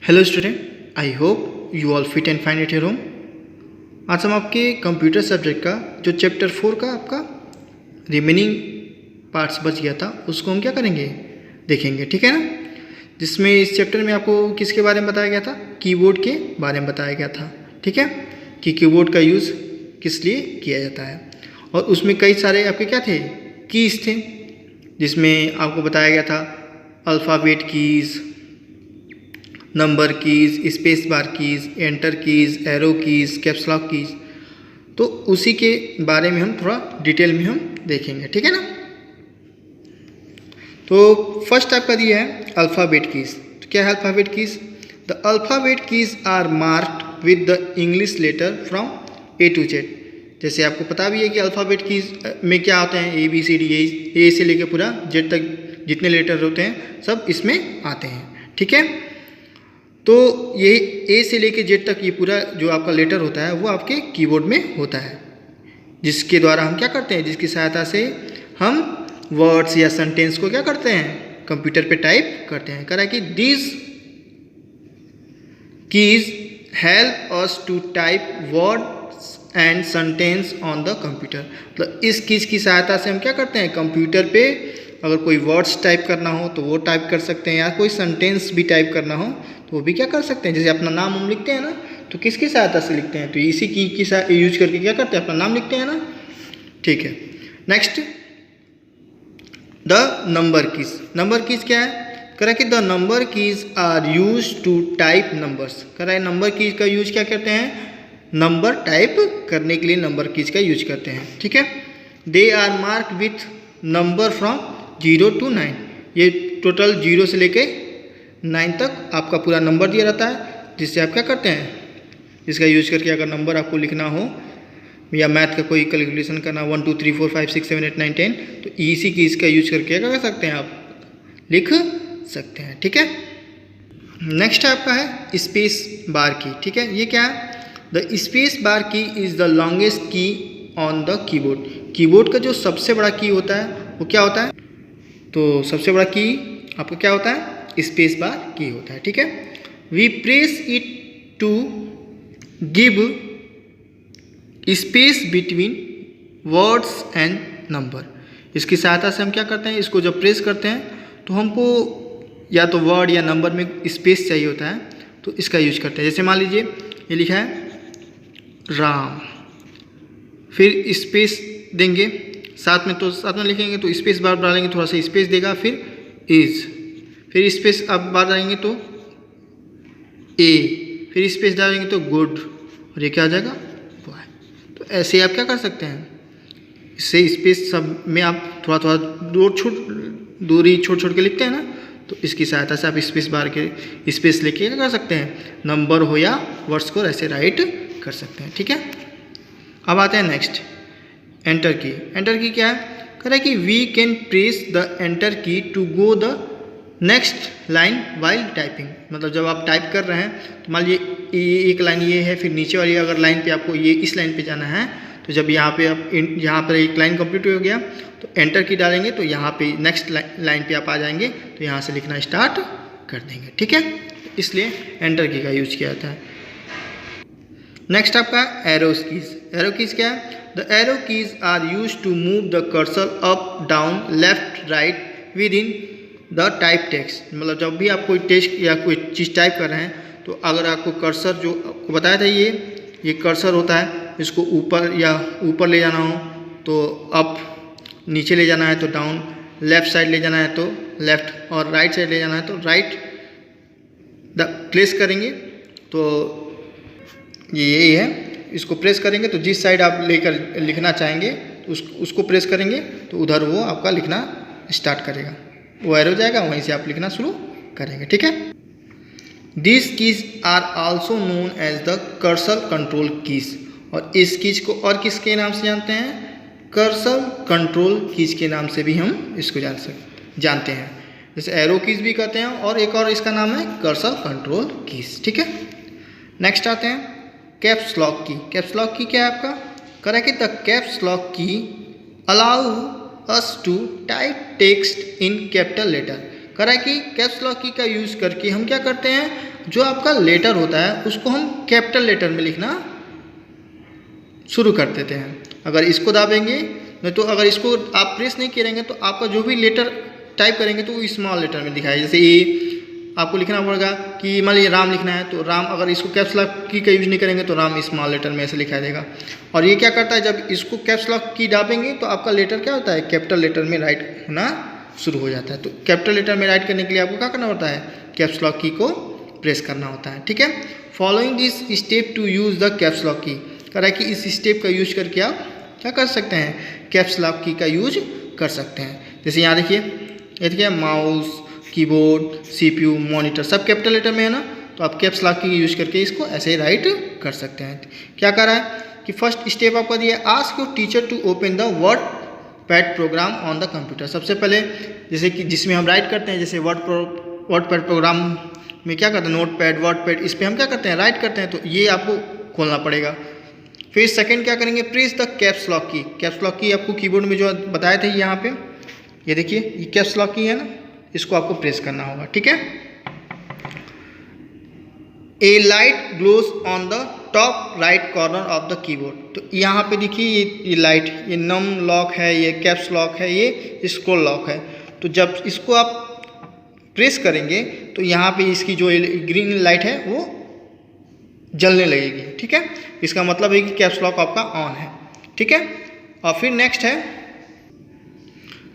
Hello student, I hope you all fit and fine at your home. आज हम आपके computer subject का जो चैप्टर 4 का आपका रिमेनिंग पार्ट्स बच गया था उसको हम क्या करेंगे, देखेंगे। ठीक है ना। जिसमें इस चैप्टर में आपको किसके बारे में बताया गया था, कीबोर्ड के बारे में बताया गया था। ठीक है, कि कीबोर्ड का यूज़ किस लिए किया जाता है। और उसमें कई सारे आपके क्या थे, कीज़ थे, जिसमें आपको बताया गया था alphabet keys, number keys, space bar keys, enter keys, arrow keys, caps lock keys. तो उसी के बारे में हम थोड़ा डिटेल में हम देखेंगे। ठीक है ना। तो फर्स्ट आपका दिया है अल्फ़ाबेट कीज़। तो क्या है alphabet keys? The alphabet keys are marked with the English letter from A to Z. जैसे आपको पता भी है कि अल्फ़ाबेट कीज़ में क्या होते हैं, ए बी सी डी, ए से लेकर पूरा जेड तक जितने लेटर होते हैं सब इसमें आते हैं। ठीक है। तो ये ए से लेके जेड तक ये पूरा जो आपका लेटर होता है वो आपके कीबोर्ड में होता है, जिसके द्वारा हम क्या करते हैं, जिसकी सहायता से हम वर्ड्स या सेंटेंस को क्या करते हैं, कंप्यूटर पे टाइप करते हैं। कह रहा है कि this keys help us to type words and sentence on the computer. मतलब इस कीज की सहायता से हम क्या करते हैं, कंप्यूटर पे अगर कोई वर्ड्स टाइप करना हो तो वो टाइप कर सकते हैं, या कोई सेंटेंस भी टाइप करना हो तो वो भी क्या कर सकते हैं। जैसे अपना नाम हम लिखते हैं ना, तो किसकी सहायता से लिखते हैं, तो इसी की यूज करके क्या करते हैं, अपना नाम लिखते हैं ना। ठीक है। Next the number keys. Number keys क्या है, कह रहा है कि the number keys are use to type numbers. कह रहा है नंबर कीज का यूज क्या करते हैं, नंबर टाइप करने के लिए नंबर कीज का यूज करते हैं। ठीक है। They are mark with number from 0 to 9। ये टोटल 0 से लेके 9 तक आपका पूरा नंबर दिया रहता है, जिससे आप क्या करते हैं, इसका यूज करके अगर नंबर आपको लिखना हो या मैथ का कोई कैलकुलेशन करना 1 2 3 4 5 6 7 8 9 10, तो इसी की इसका यूज करके क्या कर सकते हैं, आप लिख सकते हैं। ठीक है। नेक्स्ट आपका है स्पेस बार की। ठीक है, ये क्या है, द स्पेस बार की is the longest key on the keyboard. Keyboard का जो सबसे बड़ा की होता है वो क्या होता है, तो सबसे बड़ा की आपका क्या होता है, स्पेस बार की होता है। ठीक है। We press it to give space between words and number. इसकी सहायता से हम क्या करते हैं, इसको जब प्रेस करते हैं तो हमको या तो वर्ड या नंबर में स्पेस चाहिए होता है, तो इसका यूज करते हैं। जैसे मान लीजिए ये लिखा है राम, फिर स्पेस देंगे साथ में, तो साथ में लिखेंगे तो स्पेस बार डालेंगे, थोड़ा सा स्पेस देगा, फिर इज, फिर स्पेस आप बार डालेंगे तो ए, फिर स्पेस डालेंगे तो गुड, और ये क्या आ जाएगा, बॉय। तो ऐसे आप क्या कर सकते हैं, इससे स्पेस सब में आप थोड़ा थोड़ा दूरी छोड़ छोड़ के लिखते हैं ना, तो इसकी सहायता से आप स्पेस बार के स्पेस लेके क्या कर सकते हैं, नंबर हो या वर्ड्स को ऐसे राइट कर सकते हैं। ठीक है। अब आते हैं नेक्स्ट एंटर की। एंटर की क्या है, कह रहा है कि we can press the enter key to go the next line while typing. मतलब जब आप टाइप कर रहे हैं तो मान लीजिए एक लाइन ये है, फिर नीचे वाली अगर लाइन पे आपको ये इस लाइन पे जाना है, तो जब यहाँ पे आप यहाँ पर एक लाइन कंप्लीट हो गया तो एंटर की डालेंगे तो यहाँ पे नेक्स्ट लाइन पे आप आ जाएंगे, तो यहाँ से लिखना स्टार्ट कर देंगे। ठीक है, इसलिए एंटर की का यूज किया जाता है। नेक्स्ट आपका एरोस कीज। एरो कीज क्या है, the arrow keys are use to move the cursor up down left right within the type text. मतलब जब भी आप कोई टेक्स्ट या कोई चीज़ टाइप कर रहे हैं, तो अगर आपको कर्सर जो आपको बताया था ये कर्सर होता है, इसको ऊपर या ऊपर ले जाना हो तो अप, नीचे ले जाना है तो डाउन, लेफ़्ट साइड ले जाना है तो लेफ़्ट, और राइट साइड ले जाना है तो राइट द प्लेस करेंगे। तो ये यही है, इसको प्रेस करेंगे तो जिस साइड आप लेकर लिखना चाहेंगे तो उसको प्रेस करेंगे तो उधर वो आपका लिखना स्टार्ट करेगा, वो एरो जाएगा, वहीं से आप लिखना शुरू करेंगे। ठीक है। This keys are also known as the cursor control keys. और इस कीज को और किसके नाम से जानते हैं, कर्सर कंट्रोल कीज के नाम से भी हम इसको जानते हैं। जैसे एरो कीज भी कहते हैं, और एक और इसका नाम है कर्सर कंट्रोल कीज। ठीक है। नेक्स्ट आते हैं caps lock key. Caps lock key क्या है आपका, कह रहा है कि the caps lock key allow us to type text in capital letter. कह रहा है कि कैप्स लॉक की का यूज़ करके हम क्या करते हैं, जो आपका लेटर होता है उसको हम कैपिटल लेटर में लिखना शुरू कर देते हैं। अगर इसको दाबेंगे, नहीं तो अगर इसको आप प्रेस नहीं करेंगे तो आपका जो भी लेटर टाइप करेंगे तो वो स्मॉल लेटर में दिखाएगा। जैसे ए आपको लिखना पड़ेगा कि मान लीजिए राम लिखना है, तो राम अगर इसको कैप्स लॉक की का यूज़ नहीं करेंगे तो राम स्मॉल लेटर में ऐसे लिखा देगा। और ये क्या करता है, जब इसको कैप्स लॉक की दाबेंगे तो आपका लेटर क्या होता है, कैपिटल लेटर में राइट होना शुरू हो जाता है। तो कैपिटल लेटर में राइट करने के लिए आपको क्या करना होता है, कैप्स लॉक की को प्रेस करना होता है। ठीक है, following this step to use the caps lock key, कह रहा है कि इस स्टेप का यूज करके आप क्या कर सकते हैं, कैप्स लॉक की का यूज कर सकते हैं। जैसे यहाँ देखिए, ये देखिए माउस, कीबोर्ड, CPU, मॉनिटर सब कैपिटल लेटर में है ना, तो आप कैप्स लॉक की यूज करके इसको ऐसे ही राइट कर सकते हैं। क्या कर रहा है कि फर्स्ट स्टेप आपका दिया, ask your teacher to open the word pad program on the computer. सबसे पहले जैसे कि जिसमें हम राइट करते हैं, जैसे वर्ड पैड प्रोग्राम में क्या करते हैं, नोट पैड, वर्ड पैड, इस पर हम क्या करते हैं, राइट करते हैं, तो ये आपको खोलना पड़ेगा। फिर सेकंड क्या करेंगे, press the caps lock key. Caps lock की आपको कीबोर्ड में जो बताए थे यहाँ पे, ये देखिए ये कैप्स लॉक की है ना, इसको आपको प्रेस करना होगा। ठीक है, a light glows on the top right corner of the keyboard. तो यहाँ पे देखिए ये लाइट, ये नम लॉक है, ये कैप्स लॉक है, ये स्क्रॉल लॉक है। तो जब इसको आप प्रेस करेंगे तो यहाँ पे इसकी जो ग्रीन लाइट है वो जलने लगेगी। ठीक है, इसका मतलब है कि कैप्स लॉक आपका ऑन है। ठीक है, और फिर नेक्स्ट है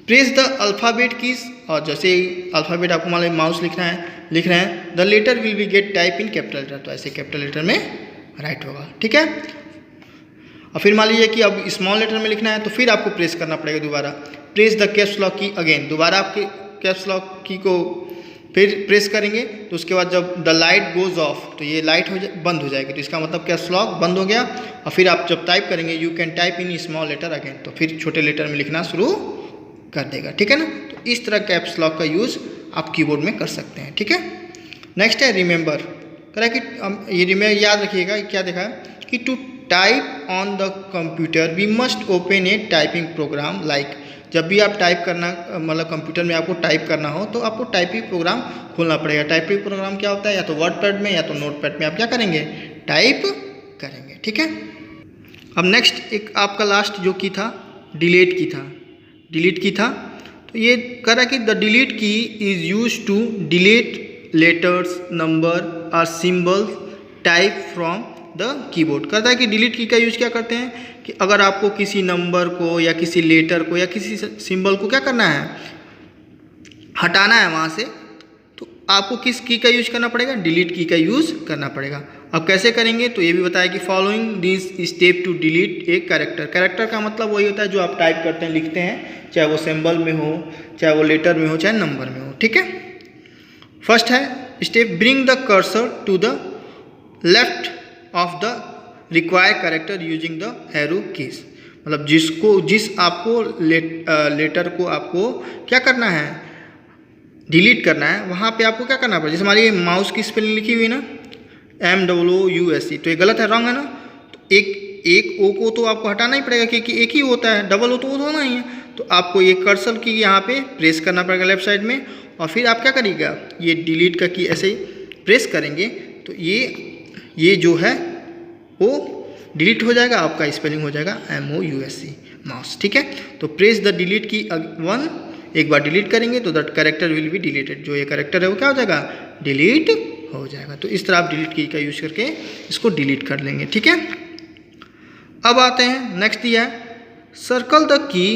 प्रेस द अल्फ़ाबेट कीज। और जैसे अल्फ़ाबेट आपको मान लीजिए माउस लिख रहे हैं, the letter will be get type in capital letter, तो ऐसे कैपिटल लेटर में राइट होगा। ठीक है, और फिर मान लीजिए कि अब स्मॉल लेटर में लिखना है, तो फिर आपको प्रेस करना पड़ेगा दोबारा, प्रेस द कैप्स लॉक की अगेन। दोबारा आपके कैप्स लॉक की को फिर प्रेस करेंगे, तो उसके बाद जब द लाइट गोज ऑफ, तो ये लाइट बंद हो जाएगी, तो इसका मतलब कैप्स लॉक बंद हो गया। और फिर आप जब टाइप करेंगे, you can type in small letter again, तो फिर छोटे लेटर में लिखना शुरू कर देगा। ठीक है ना, तो इस तरह कैप्स लॉक का यूज़ आप कीबोर्ड में कर सकते हैं। ठीक है, नेक्स्ट है रिमेंबर। कह रहा है कि ये रिमेंबर याद रखिएगा, क्या देखा है कि to type on the computer we must open a typing program like. जब भी आप टाइप करना, मतलब कंप्यूटर में आपको टाइप करना हो तो आपको टाइपिंग प्रोग्राम खोलना पड़ेगा। टाइपिंग प्रोग्राम क्या होता है, या तो वर्ड पैड में या तो नोट पैड में आप क्या करेंगे, टाइप करेंगे। ठीक है, अब नेक्स्ट एक आपका लास्ट जो की था, डिलीट की था। तो ये कह रहा है कि the delete key is used to delete letters, number और symbols type from the keyboard. कहता है कि डिलीट की का यूज क्या करते हैं कि अगर आपको किसी नंबर को या किसी लेटर को या किसी सिंबल को क्या करना है, हटाना है वहाँ से, तो आपको किस की का यूज करना पड़ेगा, डिलीट की का यूज करना पड़ेगा। अब कैसे करेंगे, तो ये भी बताया कि following this step to delete a character. Character का मतलब वही होता है जो आप टाइप करते हैं, लिखते हैं, चाहे वो सिंबल में हो, चाहे वो लेटर में हो, चाहे नंबर में हो। ठीक है, फर्स्ट है step, bring the cursor to the left of the require character using the arrow keys. मतलब जिस आपको लेटर को आपको क्या करना है, डिलीट करना है, वहाँ पे आपको क्या करना पड़ेगा। जैसे हमारी माउस की स्पेलिंग लिखी हुई ना, MOUSE, तो ये गलत है, रॉन्ग है ना, तो एक ओ को तो आपको हटाना ही पड़ेगा क्योंकि एक ही होता है, डबल ओ तो होना ही है। तो आपको ये कर्सर की यहाँ पे प्रेस करना पड़ेगा लेफ्ट साइड में, और फिर आप क्या करिएगा, ये डिलीट का की ऐसे ही प्रेस करेंगे तो ये जो है वो डिलीट हो जाएगा, आपका स्पेलिंग हो जाएगा MOUSE, माउस। ठीक है, तो प्रेस द डिलीट की वन, एक बार डिलीट करेंगे तो that character will be deleted, जो ये कैरेक्टर है वो क्या हो जाएगा, डिलीट हो जाएगा। तो इस तरह आप डिलीट की का यूज करके इसको डिलीट कर लेंगे। ठीक है, अब आते हैं नेक्स्ट दिया है, circle the key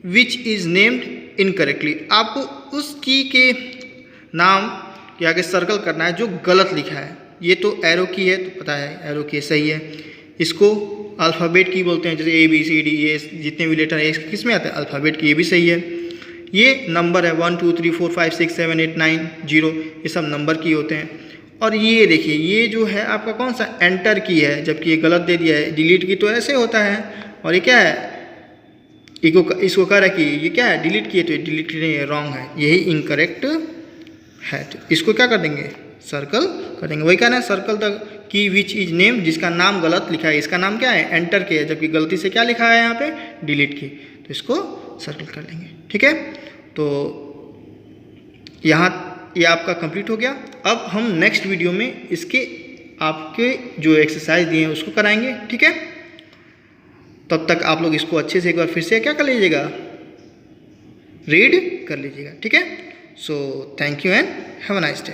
which is named incorrectly. आपको उस की के नाम के आगे सर्कल करना है जो गलत लिखा है। ये तो एरो की है, तो पता है एरो की सही है, इसको अल्फ़ाबेट की बोलते हैं, जैसे ABCD ये जितने भी लेटर है किस में आते हैं, अल्फ़ाबेट की, ये भी सही है। ये नंबर है 1 2 3 4 5 6 7 8 9 0, ये सब नंबर की होते हैं। और ये देखिए ये जो है आपका कौन सा, एंटर की है, जबकि ये गलत दे दिया है। डिलीट की तो ऐसे होता है, और ये क्या है, इसको कह रहा है कि ये क्या है, डिलीट की है, तो ये डिलीट की नहीं है, रॉन्ग है, यही इनकरेक्ट है। तो इसको क्या कर देंगे, सर्कल कर देंगे। वही कहना है, circle the key which is name, जिसका नाम गलत लिखा है, इसका नाम क्या है, एंटर की है, जबकि गलती से क्या लिखा है यहाँ पे, डिलीट की, तो इसको सर्कल कर लेंगे। ठीक है, तो यहाँ ये आपका कंप्लीट हो गया। अब हम नेक्स्ट वीडियो में इसके आपके जो एक्सरसाइज दिए हैं उसको कराएंगे, ठीक है। तब तक आप लोग इसको अच्छे से एक बार फिर से क्या कर लीजिएगा, रीड कर लीजिएगा, ठीक है। So thank you and have a nice day.